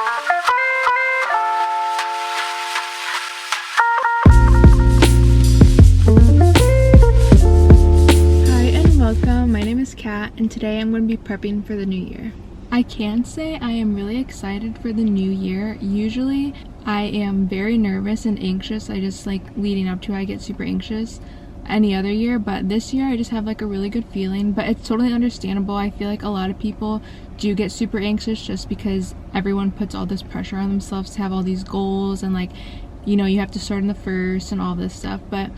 Welcome, my name is Kat, and today I'm going to be prepping for the new year. I can say I am really excited for the new year. Usually I am very nervous and anxious. I just like leading up to it, I get super anxious any other year, but this year I just have like a really good feeling. But it's totally understandable. I feel like a lot of people do get super anxious just because everyone puts all this pressure on themselves to have all these goals and like, you know, you have to start in the first and all this stuff. But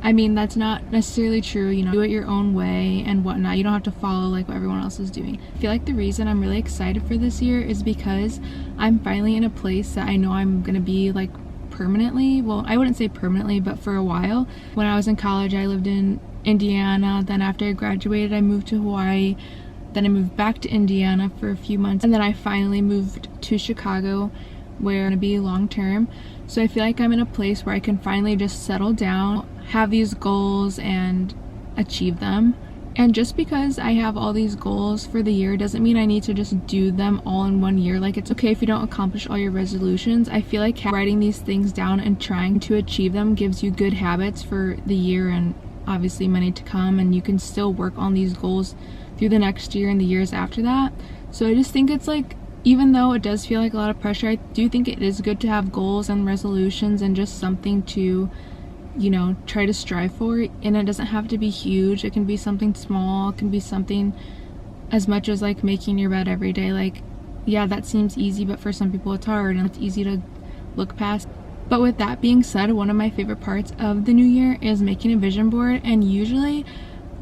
I mean, that's not necessarily true, you know, do it your own way and whatnot. You don't have to follow like what everyone else is doing. I feel like the reason I'm really excited for this year is because I'm finally in a place that I know I'm gonna be like permanently. Well, I wouldn't say permanently, but for a while. When I was in college, I lived in Indiana. Then after I graduated, I moved to Hawaii. Then I moved back to Indiana for a few months. And then I finally moved to Chicago, where I'm gonna be long term. So I feel like I'm in a place where I can finally just settle down, have these goals and achieve them. And just because I have all these goals for the year doesn't mean I need to just do them all in one year. Like, it's okay if you don't accomplish all your resolutions. I feel like writing these things down and trying to achieve them gives you good habits for the year and obviously many to come, and you can still work on these goals through the next year and the years after that. So I just think it's like, even though it does feel like a lot of pressure, I do think it is good to have goals and resolutions and just something to, you know, try to strive for. And it doesn't have to be huge. It can be something small. It can be something as much as like making your bed every day. Like, yeah, that seems easy, but for some people it's hard and it's easy to look past. But with that being said, one of my favorite parts of the new year is making a vision board. And usually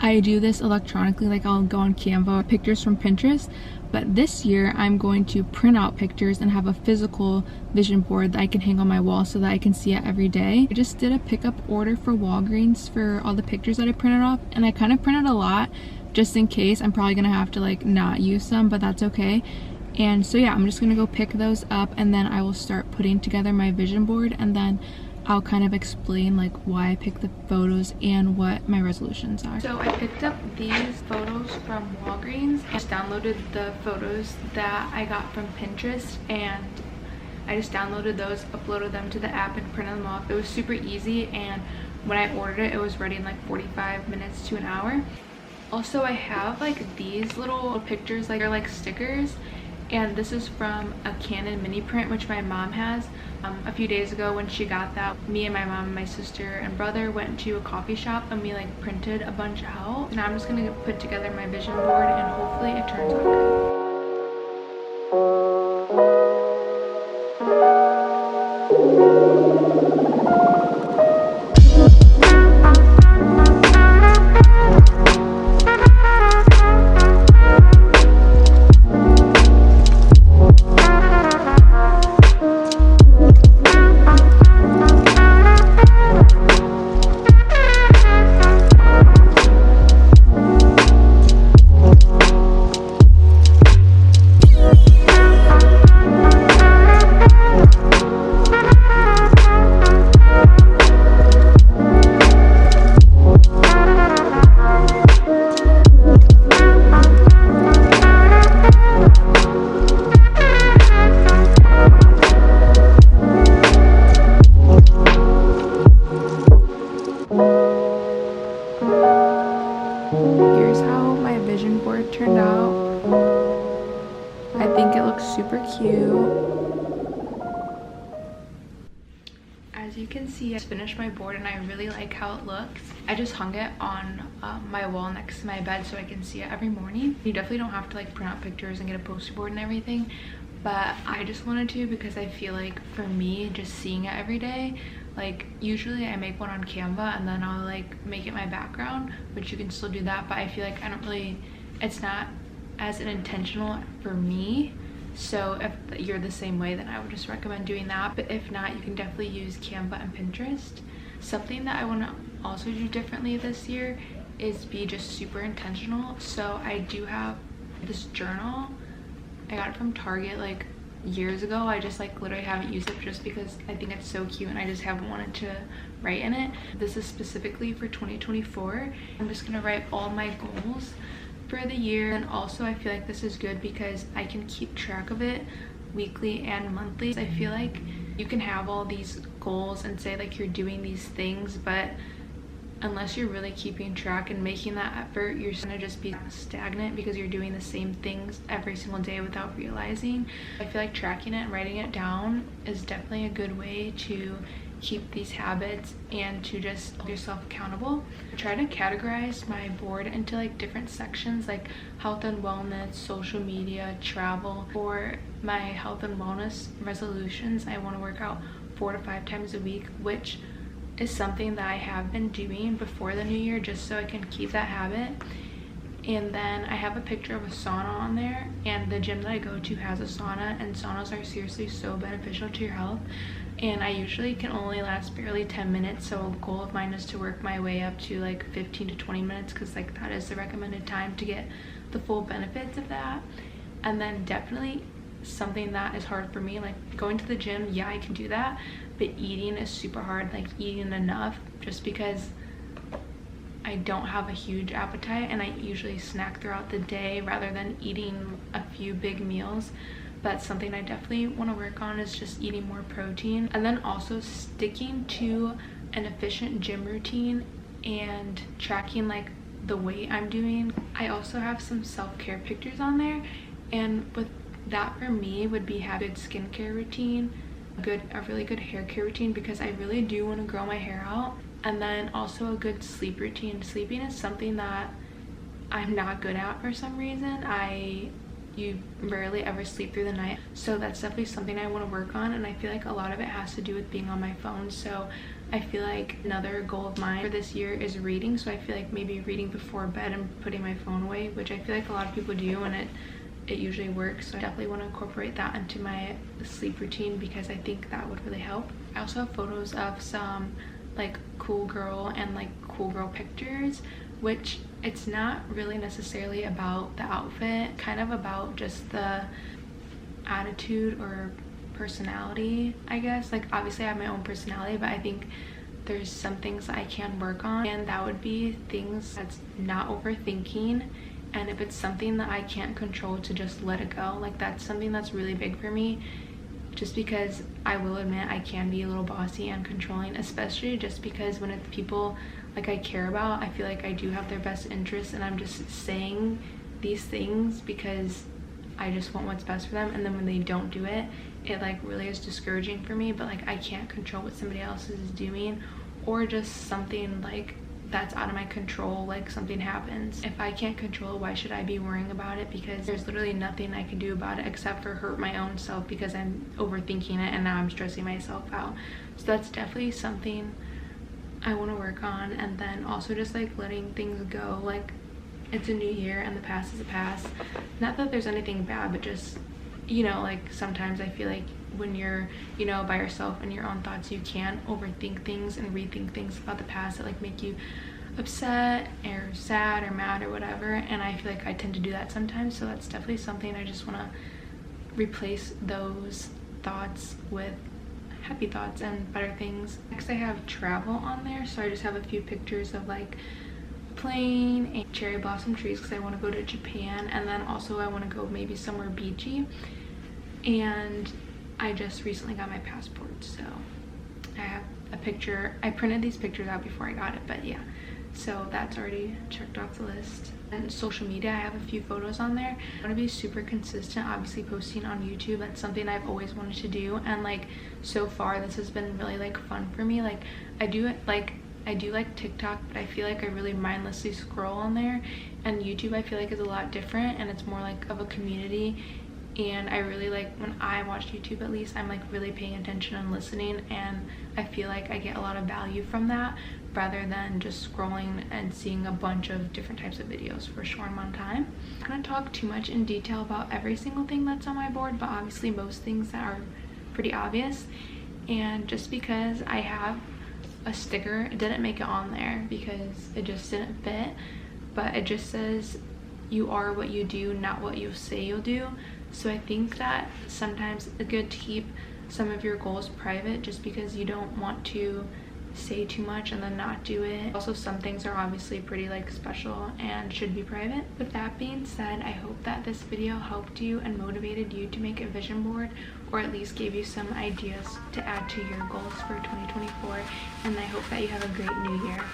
I do this electronically, like I'll go on Canva, pictures from Pinterest. But this year I'm going to print out pictures and have a physical vision board that I can hang on my wall so that I can see it every day. I just did a pickup order for Walgreens for all the pictures that I printed off, and I kind of printed a lot just in case. I'm probably gonna have to like not use some, but that's okay. And so yeah, I'm just gonna go pick those up and then I will start putting together my vision board, and then I'll kind of explain like why I picked the photos and what my resolutions are. So I picked up these photos from Walgreens and just downloaded the photos that I got from Pinterest, and I just downloaded those, uploaded them to the app and printed them off. It was super easy, and when I ordered it, it was ready in like 45 minutes to an hour. Also, I have like these little pictures, like they're like stickers, and this is from a Canon mini print which my mom has. A few days ago when she got that, me and my mom and my sister and brother went to a coffee shop and we like printed a bunch out. Now I'm just gonna put together my vision board and hopefully it turns out good. Here's how my vision board turned out. I think it looks super cute. As you can see, I just finished my board and I really like how it looks. I just hung it on my wall next to my bed so I can see it every morning. You definitely don't have to like print out pictures and get a poster board and everything, but I just wanted to because I feel like for me, just seeing it every day, like usually I make one on Canva and then I'll like make it my background, which you can still do that, but I feel like I don't really, it's not as intentional for me. So if you're the same way, then I would just recommend doing that. But if not, you can definitely use Canva and Pinterest. Something that I want to also do differently this year is be just super intentional. So I do have this journal. I got it from Target like years ago. I just like literally haven't used it just because I think it's so cute and I just haven't wanted to write in it. This is specifically for 2024. I'm just gonna write all my goals for the year, and also I feel like this is good because I can keep track of it weekly and monthly. I feel like you can have all these goals and say like you're doing these things, but unless you're really keeping track and making that effort, you're gonna just be stagnant because you're doing the same things every single day without realizing. I feel like tracking it and writing it down is definitely a good way to keep these habits and to just hold yourself accountable. I try to categorize my board into like different sections, like health and wellness, social media, travel. For my health and wellness resolutions, I want to work out 4 to 5 times a week, which is something that I have been doing before the new year just so I can keep that habit. And then I have a picture of a sauna on there, and the gym that I go to has a sauna, and saunas are seriously so beneficial to your health. And I usually can only last barely 10 minutes, so a goal of mine is to work my way up to like 15 to 20 minutes because like that is the recommended time to get the full benefits of that. And then definitely something that is hard for me, like going to the gym, yeah, I can do that, but eating is super hard, like eating enough, just because I don't have a huge appetite and I usually snack throughout the day rather than eating a few big meals. That's something I definitely want to work on, is just eating more protein, and then also sticking to an efficient gym routine and tracking like the weight I'm doing. I also have some self-care pictures on there, and with that for me would be have a good skincare routine, a really good hair care routine, because I really do want to grow my hair out, and then also a good sleep routine. Sleeping is something that I'm not good at for some reason. You rarely ever sleep through the night, so that's definitely something I want to work on, and I feel like a lot of it has to do with being on my phone. So I feel like another goal of mine for this year is reading, so I feel like maybe reading before bed and putting my phone away, which I feel like a lot of people do, and it usually works. So I definitely want to incorporate that into my sleep routine because I think that would really help. I also have photos of some like cool girl and like cool girl pictures, which it's not really necessarily about the outfit, kind of about just the attitude or personality, I guess. Like obviously I have my own personality, but I think there's some things that I can work on, and that would be things that's not overthinking, and if it's something that I can't control, to just let it go. Like that's something that's really big for me, just because I will admit I can be a little bossy and controlling, especially just because when it's people like I care about, I feel like I do have their best interests, and I'm just saying these things because I just want what's best for them, and then when they don't do it, it like really is discouraging for me. But like I can't control what somebody else is doing, or just something like that's out of my control, like something happens. If I can't control it, why should I be worrying about it? Because there's literally nothing I can do about it except for hurt my own self because I'm overthinking it, and now I'm stressing myself out. So that's definitely something I want to work on. And then also just like letting things go. Like it's a new year and the past is the past. Not that there's anything bad, but just, you know, like sometimes I feel like when you're, you know, by yourself and your own thoughts, you can overthink things and rethink things about the past that like make you upset or sad or mad or whatever, and I feel like I tend to do that sometimes. So that's definitely something I just want to replace those thoughts with happy thoughts and better things. Next I have travel on there, so I just have a few pictures of like plane and cherry blossom trees because I want to go to Japan, and then also I want to go maybe somewhere beachy, and I just recently got my passport, so I have a picture. I printed these pictures out before I got it, but yeah, so that's already checked off the list. And social media, I have a few photos on there. I want to be super consistent, obviously posting on YouTube. That's something I've always wanted to do, and like so far this has been really like fun for me. Like I do like TikTok, but I feel like I really mindlessly scroll on there, and YouTube I feel like is a lot different, and it's more like of a community. And I really like, when I watch YouTube at least, I'm like really paying attention and listening, and I feel like I get a lot of value from that rather than just scrolling and seeing a bunch of different types of videos for a short amount of time. I'm not gonna talk too much in detail about every single thing that's on my board, but obviously most things that are pretty obvious. And just because I have a sticker, it didn't make it on there because it just didn't fit, but it just says you are what you do, not what you say you'll do. So I think that sometimes it's good to keep some of your goals private, just because you don't want to say too much and then not do it. Also, some things are obviously pretty like special and should be private. With that being said, I hope that this video helped you and motivated you to make a vision board, or at least gave you some ideas to add to your goals for 2024, and I hope that you have a great new year.